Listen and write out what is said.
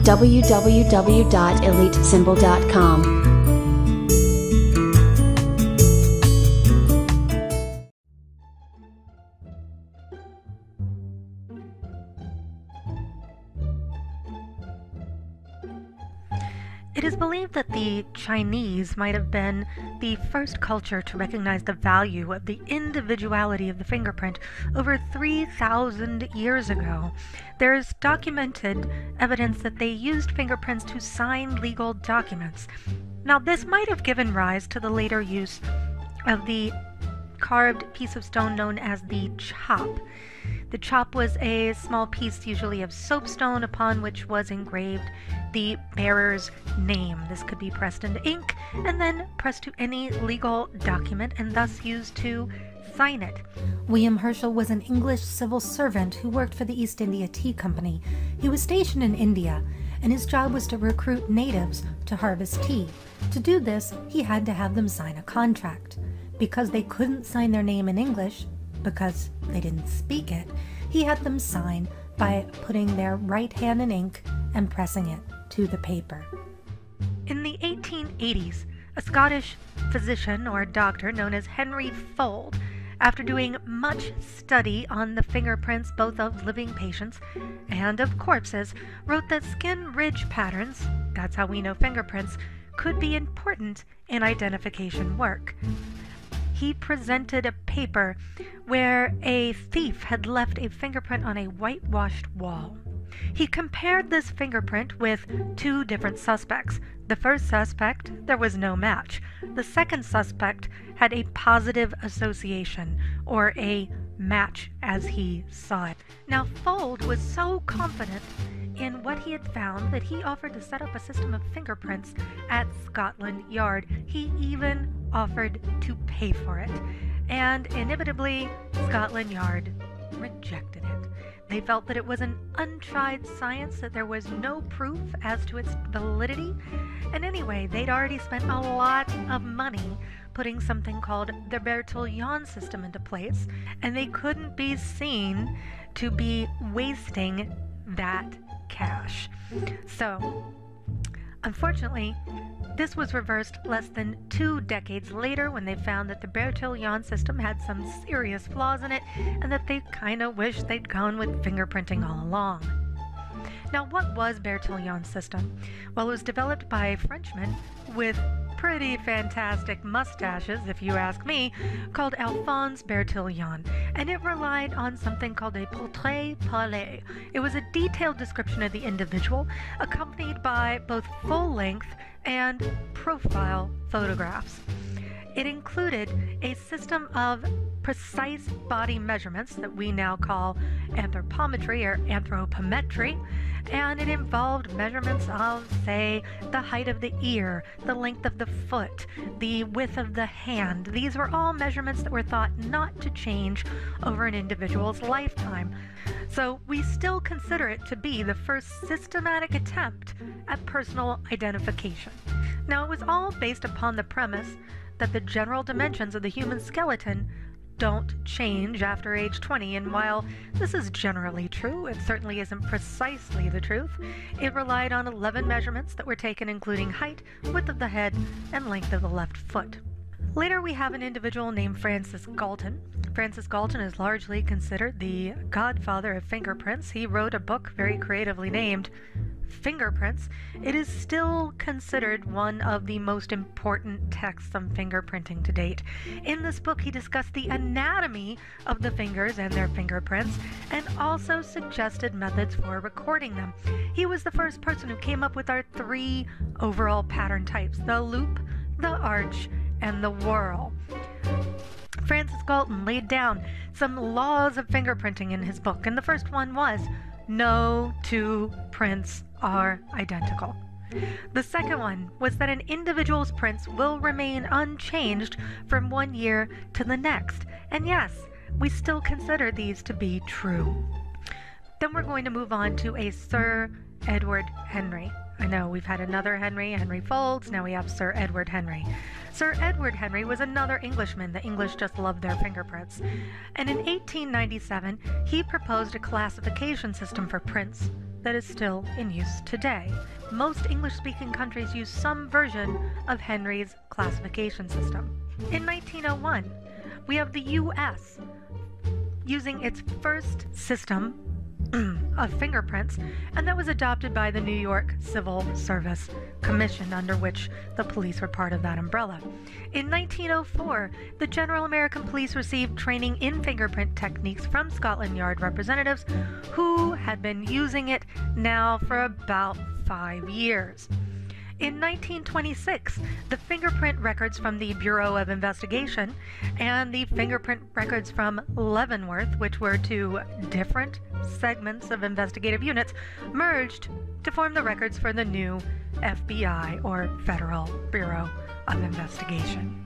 www.elitesymbol.com. It is believed that the Chinese might have been the first culture to recognize the value of the individuality of the fingerprint over 3,000 years ago. There is documented evidence that they used fingerprints to sign legal documents. Now, this might have given rise to the later use of the carved piece of stone known as the chop. The chop was a small piece, usually of soapstone, upon which was engraved the bearer's name. This could be pressed into ink and then pressed to any legal document and thus used to sign it. William Herschel was an English civil servant who worked for the East India Tea Company. He was stationed in India, and his job was to recruit natives to harvest tea. To do this, he had to have them sign a contract. Because they couldn't sign their name in English, because they didn't speak it, he had them sign by putting their right hand in ink and pressing it to the paper. In the 1880s, a Scottish physician or doctor known as Henry Fold, after doing much study on the fingerprints both of living patients and of corpses, wrote that skin ridge patterns, that's how we know fingerprints, could be important in identification work. He presented a paper where a thief had left a fingerprint on a whitewashed wall. He compared this fingerprint with two different suspects. The first suspect, there was no match. The second suspect had a positive association, or a match as he saw it. Now, Fold was so confident in what he had found that he offered to set up a system of fingerprints at Scotland Yard. He even offered to pay for it. And inevitably, Scotland Yard rejected it. They felt that it was an untried science, that there was no proof as to its validity. And anyway, they'd already spent a lot of money putting something called the Bertillon system into place, and they couldn't be seen to be wasting that cash. So, unfortunately, this was reversed less than 2 decades later when they found that the Bertillon system had some serious flaws in it and that they kind of wished they'd gone with fingerprinting all along. Now, what was Bertillon's system? Well, it was developed by Frenchmen with pretty fantastic mustaches, if you ask me, called Alphonse Bertillon, and it relied on something called a portrait parlé. It was a detailed description of the individual, accompanied by both full-length and profile photographs. It included a system of precise body measurements that we now call anthropometry or anthropometry, and it involved measurements of, say, the height of the ear, the length of the foot, the width of the hand. These were all measurements that were thought not to change over an individual's lifetime. So we still consider it to be the first systematic attempt at personal identification. Now, it was all based upon the premise that the general dimensions of the human skeleton don't change after age 20, and while this is generally true, it certainly isn't precisely the truth. It relied on 11 measurements that were taken including height, width of the head, and length of the left foot. Later we have an individual named Francis Galton. Francis Galton is largely considered the godfather of fingerprints. He wrote a book very creatively named Fingerprints. It is still considered one of the most important texts on fingerprinting to date. In this book, he discussed the anatomy of the fingers and their fingerprints, and also suggested methods for recording them. He was the first person who came up with our 3 overall pattern types: the loop, the arch, and the whorl. Francis Galton laid down some laws of fingerprinting in his book, and the first one was no 2 prints are identical. The second one was that an individual's prints will remain unchanged from 1 year to the next. And yes, we still consider these to be true. Then we're going to move on to a Sir Edward Henry. I know we've had another Henry Folds, now we have Sir Edward Henry. Sir Edward Henry was another Englishman. The English just loved their fingerprints. And in 1897, he proposed a classification system for prints that is still in use today. Most English-speaking countries use some version of Henry's classification system. In 1901, we have the U.S. using its first system of fingerprints, and that was adopted by the New York Civil Service Commission, under which the police were part of that umbrella. In 1904, the General American Police received training in fingerprint techniques from Scotland Yard representatives who had been using it now for about 5 years. In 1926, the fingerprint records from the Bureau of Investigation and the fingerprint records from Leavenworth, which were two different segments of investigative units, merged to form the records for the new FBI, or Federal Bureau of Investigation.